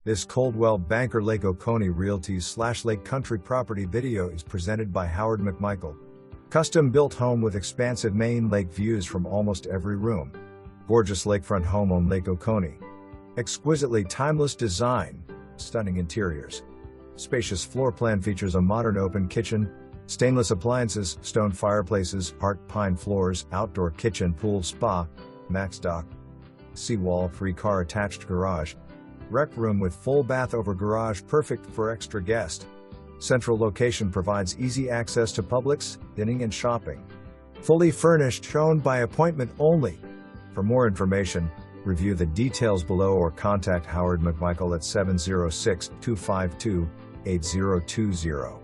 This Coldwell Banker Lake Oconee Realty / Lake Country property video is presented by Howard McMichael. Custom-built home with expansive main lake views from almost every room. Gorgeous lakefront home on Lake Oconee. Exquisitely timeless design, stunning interiors. Spacious floor plan features a modern open kitchen, stainless appliances, stone fireplaces, heart pine floors, outdoor kitchen, pool, spa, max dock, seawall, free car attached garage. Rec room with full bath over garage, perfect for extra guest. Central location provides easy access to Publix, dining and shopping. Fully furnished, shown by appointment only. For more information, review the details below or contact Howard McMichael at 706-252-8020.